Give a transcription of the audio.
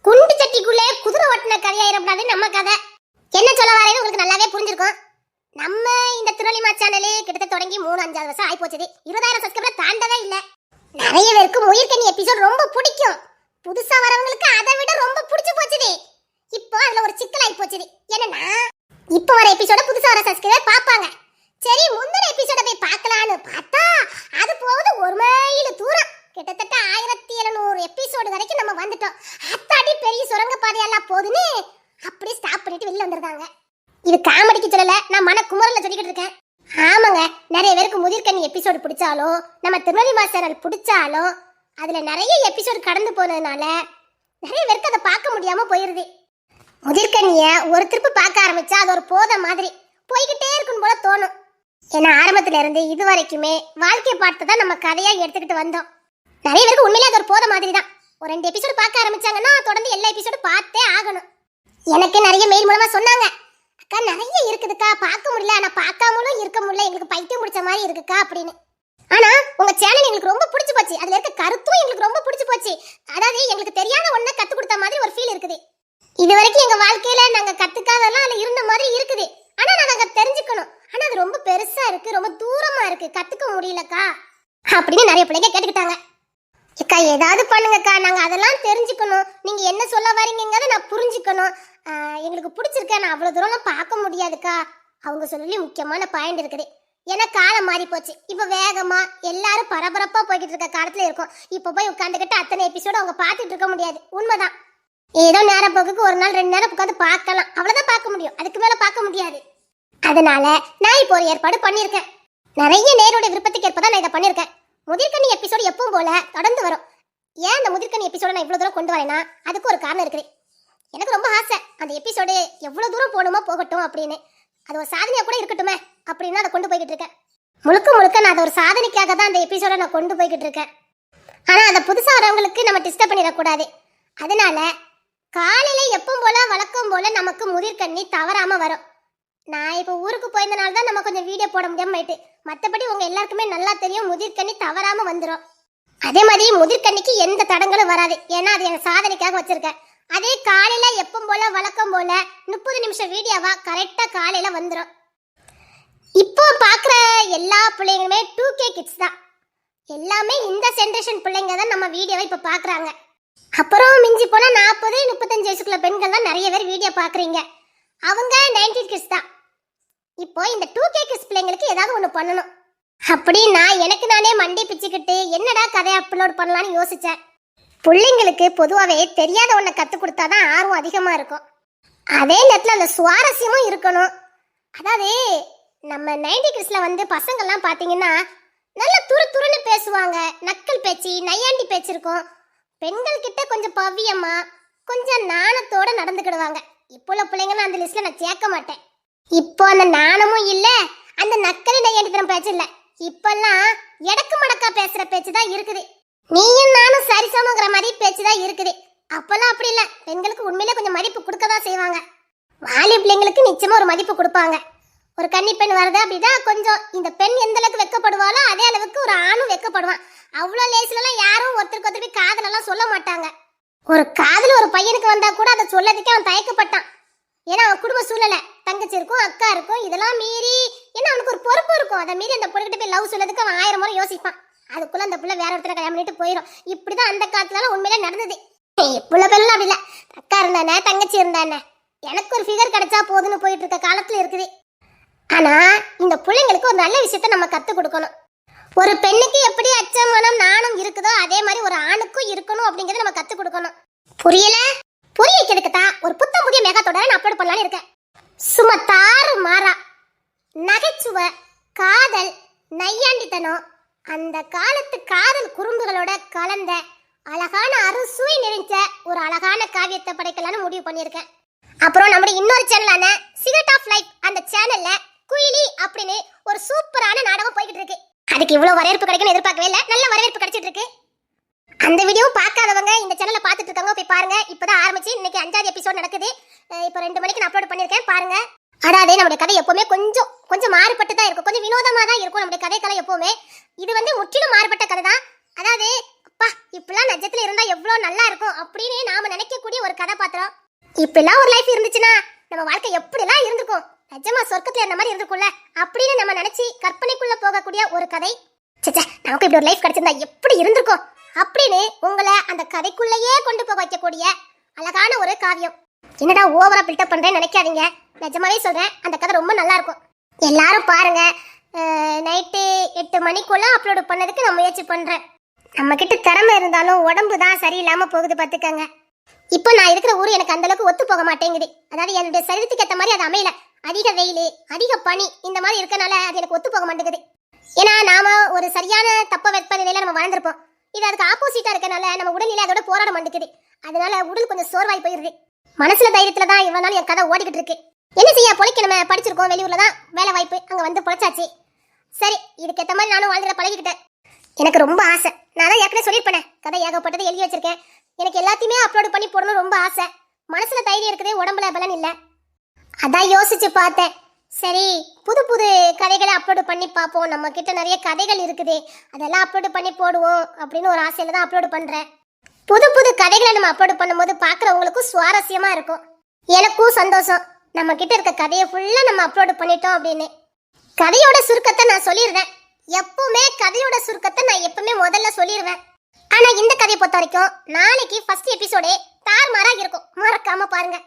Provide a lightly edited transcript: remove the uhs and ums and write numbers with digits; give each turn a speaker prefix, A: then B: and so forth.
A: குண்டு சட்டிக்குள்ளே குதிரை ஓட்டின கதையாயிரப்படாது நம்ம கதை. என்ன சொல்ல வரேன்னு உங்களுக்கு நல்லாவே புரிஞ்சிருக்கும். நம்ம இந்த திருவள்ளிமா சேனலே கிட்டத்தட்ட தொடங்கி 3-5 வருஷம் ஆகி போச்சுது. 20,000 சப்ஸ்கிரைபர் தாண்டவே இல்லை. நிறைய பேருக்கு முயற்கனி எபிசோட் ரொம்ப பிடிக்கும். புதுசா வரவங்களுக்கு அதை விட ரொம்ப பிடிச்சு போச்சுது. இப்போ அதுல ஒரு சிக்கல் ஆகி போச்சுது. என்னன்னா இப்போ வர எபிசோட புதுசா வர சப்ஸ்கிரைபர் பாப்பாங்க. சரி முந்தின எபிசோட போய் பார்க்கலான்னு பார்த்தா அது போகுது 1 மைல் தூரம். கிட்டத்தட்ட 1700 எபிசோடு வரைக்கும் நம்ம வந்துட்டோம். அத்தாடி பெரிய சுரங்க பாதையெல்லாம் போகுதுன்னு அப்படியே ஸ்டாப் பண்ணிட்டு வெளில வந்துருக்காங்க. இது காமெடிக்கு சொல்லல, நான் மன குமரல சொல்லிக்கிட்டு இருக்கேன். ஆமாங்க, நிறைய பேருக்கு முதிர்கனி எபிசோடு பிடிச்சாலும் நம்ம திருநெல்வேலி சேனல் பிடிச்சாலும் அதுல நிறைய எபிசோடு கடந்து போனதுனால நிறைய பேருக்கு அதை பார்க்க முடியாம போயிருது. முதிர்கனிய ஒரு திருப்பு பார்க்க ஆரம்பிச்சா அது ஒரு போத மாதிரி போய்கிட்டே இருக்கும் போல தோணும். ஏன்னா ஆரம்பத்துல இருந்து இது வரைக்குமே வாழ்க்கை பார்த்து தான் நம்ம கதையா எடுத்துக்கிட்டு வந்தோம். நிறைய பேருக்கு உண்மையிலே அது ஒரு போத மாதிரி தான். ஒரு 2 எபிசோடு பார்க்க ஆரம்பிச்சாங்கன்னா தொடர்ந்து எல்லா எபிசோடு பார்த்தே ஆகணும். எனக்கு நிறைய மெயில் மூலமா சொன்னாங்க, அக்கா நிறைய இருக்குதுக்கா பார்க்க முடியல, ஆனா பார்க்காமலும் இருக்க முடியல, எங்களுக்கு பைத்தியம் பிடிச்ச மாதிரி இருக்குக்கா அப்படின்னு. ஆனா உங்க சேனல் எங்களுக்கு ரொம்ப பிடிச்சு போச்சு. அதுல இருக்க கருத்தும் எங்களுக்கு ரொம்ப பிடிச்சு போச்சு. அதாவது எங்களுக்கு தெரியாத ஒன்றை கத்து கொடுத்த மாதிரி ஒரு ஃபீல் இருக்குது. இது வரைக்கும் எங்க வாழ்க்கையில நாங்க கத்துக்காதெல்லாம் அதுல இருந்த மாதிரி இருக்குது. ஆனா நாங்க தெரிஞ்சுக்கணும். ஆனா அது ரொம்ப பெருசா இருக்கு, ரொம்ப தூரமா இருக்கு, கத்துக்க முடியலக்கா அப்படின்னு நிறைய பிள்ளைங்க கேட்டுக்கிட்டாங்க. அக்கா ஏதாவது பண்ணுங்கக்கா, நாங்க அதெல்லாம் தெரிஞ்சுக்கணும், நீங்க என்ன சொல்ல வரீங்கிறத நான் புரிஞ்சுக்கணும். எங்களுக்கு பிடிச்சிருக்க, நான் அவ்வளவு தூரம்லாம் பார்க்க முடியாதுக்கா. அவங்க சொல்லி முக்கியமான பாயிண்ட் இருக்குது. ஏன்னா காலம் மாறி போச்சு. இப்போ வேகமா எல்லாரும் பரபரப்பா போய்கிட்டு இருக்க காலத்துல இருக்கும். இப்போ போய் உட்காந்துக்கிட்டு அத்தனை எபிசோடு அவங்க பார்த்துட்டு இருக்க முடியாது. உண்மைதான். ஏதோ நேரம் போக்குக்கு 1 நாள் 2 நேரம் உட்காந்து பார்க்கலாம், அவ்வளவுதான் பார்க்க முடியும். அதுக்கு மேல பார்க்க முடியாது. அதனால நான் இப்போ ஒரு ஏற்பாடு பண்ணியிருக்கேன். நிறைய நேரோட விருப்பத்துக்கு ஏற்பதான் நான் இதை பண்ணியிருக்கேன். முதிர்கனி எபிசோடு எப்பவும் போல தொடர்ந்து வரும். ஏன் அந்த முதிர்கனி எபிசோட நான் இவ்வளவு தூரம் கொண்டு வரேன்னா அதுக்கு ஒரு காரணம் இருக்குது. எனக்கு ரொம்ப ஆசை அந்த எபிசோடு எவ்வளவு தூரம் போகணுமோ போகட்டும் அப்படின்னு. அது ஒரு சாதனையா கூட இருக்கட்டுமே அப்படின்னு அதை கொண்டு போய்கிட்டு இருக்கேன். முழுக்க நான் அதை ஒரு சாதனைக்காக தான் அந்த எபிசோட நான் கொண்டு போய்கிட்டு இருக்கேன். ஆனா அதை புதுசா வரவங்களுக்கு நம்ம டிஸ்டர்ப் பண்ணிடக்கூடாது. அதனால காலையில எப்பவும் போல வழக்கம் போல நமக்கு முதிர்கண்ணி தவறாம வரும். நான் இப்போ ஊருக்கு போயிருந்தனால தான் நம்ம கொஞ்சம் வீடியோ போட முடியாம போயிட்டு. மற்றபடி உங்க எல்லாருக்குமே நல்லா தெரியும் முதிர்கண்ணி தவறாம வந்துடும். அதே மாதிரி முதிர்கண்ணிக்கு எந்த தடங்களும் வராது. ஏன்னா அது என் சாதனைக்காக வச்சிருக்கேன். அதே காலையில எப்பவும் போல வழக்கம் போல 30 நிமிஷம் வீடியோவா கரெக்டா காலையில வந்துடும். இப்போ பாக்குற எல்லா பிள்ளைங்களுமே 2K கிட்ஸ் தான். எல்லாமே இந்த ஜெனரேஷன் பிள்ளைங்க தான் நம்ம வீடியோவை இப்போ பாக்குறாங்க. அப்புறம் மிஞ்சி போனா 40-35 வயசுக்குள்ள பெண்கள் தான் நிறைய பேர் வீடியோ பாக்குறீங்க. அவங்க 90 கிட்ஸ் தான். இப்போ இந்த 2K கிட்ஸ் பிள்ளைங்களுக்கு ஏதாவது ஒன்று பண்ணணும். அப்படி நான் எனக்கு நானே மண்டி பிச்சுக்கிட்டு என்னடா கதையை அப்லோட் பண்ணலான்னு யோசிச்சேன். பிள்ளைங்களுக்கு பொதுவாகவே தெரியாத ஒன்றை கற்றுக் கொடுத்தாதான் ஆர்வம் அதிகமாக இருக்கும். அதே நேரத்தில் அந்த சுவாரஸ்யமும் இருக்கணும். அதாவது நம்ம 90 கிட்ஸில் வந்து பசங்கள்லாம் பார்த்தீங்கன்னா நல்ல துருன்னு பேசுவாங்க. நக்கல் பேச்சு, நையாண்டி பேச்சு இருக்கும். பெண்கள் கிட்ட கொஞ்சம் பவ்யமா கொஞ்சம் நாணத்தோட நடந்துக்கிடுவாங்க. இப்போ உள்ள பிள்ளைங்கன்னு அந்த லிஸ்ட்ல நான் சேர்க்க மாட்டேன். இப்போ அந்த நாணமும் இல்ல, அந்த நக்கலி நையாண்டித்தனம் பேச்சு இல்ல. இப்பெல்லாம் எடக்கு மடக்கா பேசுற பேச்சு தான் இருக்குது. நீயும் நானும் சரிசமங்கிற மாதிரி பேச்சு தான் இருக்குது. அப்பெல்லாம் அப்படி இல்ல. பெண்களுக்கு உண்மையிலே கொஞ்சம் மதிப்பு கொடுக்க தான் செய்வாங்க. வாலி பிள்ளைங்களுக்கு நிச்சயமா ஒரு மதிப்பு கொடுப்பாங்க. ஒரு கன்னி பெண் வருது அப்படின்னா கொஞ்சம் இந்த பெண் எந்த அளவுக்கு வெக்கப்படுவாளோ அதே அளவுக்கு ஒரு ஆணும் வெக்கப்படுவான். அவ்வளோ லேசிலலாம் யாரும் ஒருத்தருக்கு ஒருத்தர் காதலெல்லாம் சொல்ல மாட்டாங்க. ஒரு காதல் ஒரு பையனுக்கு வந்தா கூட அதை சொல்லதுக்கே அவன் தயக்கப்பட்டான். ஏன்னா அவன் குடும்ப சூழலை, தங்கச்சி இருக்கும், அக்கா இருக்கும், இதெல்லாம் மீறி ஏன்னா அவனுக்கு ஒரு பொறுப்பு இருக்கும். அதை மீறி அந்த பொண்ணுகிட்ட போய் லவ் சொல்லதுக்கு அவன் 1000 முறை யோசிப்பான். அதுக்குள்ள அந்த புள்ள வேற ஒருத்தர கல்யாணம் பண்ணிட்டு போயிடும். இப்படிதான் அந்த காலத்துல உண்மையிலே நடந்தது. புள்ள பெல்லாம் அப்படி இல்ல, அக்கா இருந்தானே தங்கச்சி இருந்தானே எனக்கு ஒரு ஃபிகர் கிடைச்சா போதுன்னு போயிட்டு இருக்க காலத்துல இருக்குது. ஆனா இந்த பிள்ளைங்களுக்கு ஒரு நல்ல விஷயத்த நம்ம கத்து கொடுக்கணும். ஒரு பெண்ணுக்கு எப்படி அச்சம் மனம் நாணம் இருக்குதோ அதே மாதிரி ஒரு ஆணுக்கும் இருக்கணும் அப்படிங்கறத நம்ம கத்து கொடுக்கணும். புரியல? புரிய வைக்கிறதுக்குதான் ஒரு புத்தம் புதிய மெகாத்தோட நான் அப்லோட் பண்ணலான்னு இருக்கேன். சும்மா தாறு மாறா நகைச்சுவை, காதல், நையாண்டித்தனம், அந்த காலத்து காதல் குறும்புகளோட கலந்த அழகான அறுசுவை நிறைஞ்ச ஒரு அழகான காவியத்தை படைக்கலான்னு முடிவு பண்ணியிருக்கேன். அப்புறம் நம்முடைய இன்னொரு சேனலான சீக்ரெட் ஆஃப் லைஃப், அந்த சேனல்ல குயிலி அப்படின்னு ஒரு சூப்பரான நாடகம் போய்கிட்டு இருக்கு. அதுக்கு இவ்வளவு வரவேற்பு கிடைக்கும்னு எதிர்பார்க்கவே இல்லை. நல்ல வரவேற்பு கிடைச்சிட்டு இருக்கு. அந்த வீடியோ பார்க்காதவங்க இந்த சேனலை பார்த்துட்டு இருக்காங்க, போய் பாருங்க. இப்பதான் ஆரம்பிச்சு இன்னைக்கு 5வது எபிசோட் நடக்குது. இப்போ 2 மணிக்கு நான் அப்லோட் பண்ணியிருக்கேன், பாருங்க. அதாவது நம்முடைய கதை எப்பவுமே கொஞ்சம் மாறுபட்டு தான் இருக்கும், கொஞ்சம் வினோதமா தான் இருக்கும் நம்முடைய கதைக்களம் எப்பவுமே. இது வந்து முற்றிலும் மாறுபட்ட கதை தான். அதாவது அப்பா இப்பெல்லாம் நட்சத்திரம் இருந்தா எவ்வளவு எவ்வளவு நல்லா இருக்கும் அப்படின்னு நாம நினைக்கக்கூடிய ஒரு கதாபாத்திரம். இப்பெல்லாம் ஒரு லைஃப் இருந்துச்சுன்னா நம்ம வாழ்க்கை எப்படிலாம் இருந்திருக்கும், நிஜமா சொர்க்கத்துல இந்த மாதிரி இருந்திருக்கும்ல அப்படின்னு நம்ம நினைச்சு கற்பனைக்குள்ள போகக்கூடிய ஒரு கதை. சச்சா, நமக்கு இப்படி ஒரு லைஃப் கிடைச்சிருந்தா எப்படி இருந்திருக்கும் அப்படின்னு உங்களை அந்த கதைக்குள்ளேயே கொண்டு போக வைக்கக்கூடிய அழகான ஒரு காவியம். என்னடா ஓவரா பில்டப் பண்றேன்னு நினைக்காதீங்க, நிஜமாவே சொல்றேன், அந்த கதை ரொம்ப நல்லா இருக்கும். எல்லாரும் பாருங்க. நைட்டு 8 மணிக்குள்ள அப்லோடு பண்ணதுக்கு நான் முயற்சி பண்றேன். நம்ம கிட்ட திறமை இருந்தாலும் உடம்பு தான் சரியில்லாம போகுது பார்த்துக்கங்க. இப்போ நான் இருக்கிற ஊர் எனக்கு அந்த அளவுக்கு ஒத்து போக மாட்டேங்குது. அதாவது என்னுடைய சரீரத்துக்கு ஏற்ற மாதிரி அது அமையல. அதிக வெயில், அதிக பனி இந்த மாதிரி இருக்கனால அது எனக்கு ஒத்து போக மாட்டேங்குது. ஏன்னா நாம ஒரு சரியான தப்ப வெப்பநிலையில நம்ம வாழ்ந்திருப்போம். இது அதுக்கு ஆப்போசிட்டா இருக்கனால நம்ம உடல்நிலை அதோட போராட மாட்டேங்குது. அதனால உடல் கொஞ்சம் சோர்வாய் போயிருது. மனசுல தைரியத்துல தான் இவ்வளவு நாள் என் கதை ஓடிக்கிட்டு இருக்கு. என்ன செய்ய, பொழைக்க நம்ம படிச்சிருக்கோம், வெளியூர்ல தான் வேலை வாய்ப்பு, அங்க வந்து பொழைச்சாச்சு. சரி, இதுக்கு ஏற்ற மாதிரி நானும் வாழ்ந்துட பழகிக்கிட்டேன். எனக்கு ரொம்ப ஆசை, நான் தான் ஏற்கனவே சொல்லியிருப்பேன், கதை ஏகப்பட்டதை எழுதி வச்சிருக்கேன். எனக்கு எல்லாத்தையுமே அப்லோடு பண்ணி போடணும் ரொம்ப ஆசை. மனசுல தைரியம் இருக்குது, உடம்புல பலன் இல்லை. அதான் யோசிச்சு பார்த்தேன். சரி, புது புது கதைகளை அப்லோடு பண்ணி பார்ப்போம். நம்ம கிட்ட நிறைய கதைகள் இருக்குது, அதெல்லாம் அப்லோடு பண்ணி போடுவோம் அப்படின்னு ஒரு ஆசையில தான் அப்லோடு பண்றேன். புது புது கதைகளை நம்ம அப்லோடு பண்ணும்போது பார்க்குறவங்களுக்கும் சுவாரஸ்யமா இருக்கும், எனக்கும் சந்தோஷம். நம்ம கிட்ட இருக்க கதையை ஃபுல்லா நம்ம அப்லோடு பண்ணிட்டோம் அப்படின்னு. கதையோட சுருக்கத்தை நான் சொல்லிடுவேன். எப்பவுமே கதையோட சுருக்கத்தை நான் எப்பவுமே முதல்ல சொல்லிடுவேன். ஆனா இந்த கதையை பொறுத்த வரைக்கும் நாளைக்கு ஃபர்ஸ்ட் எபிசோடே தார்மாரா இருக்கும், மறக்காம பாருங்க.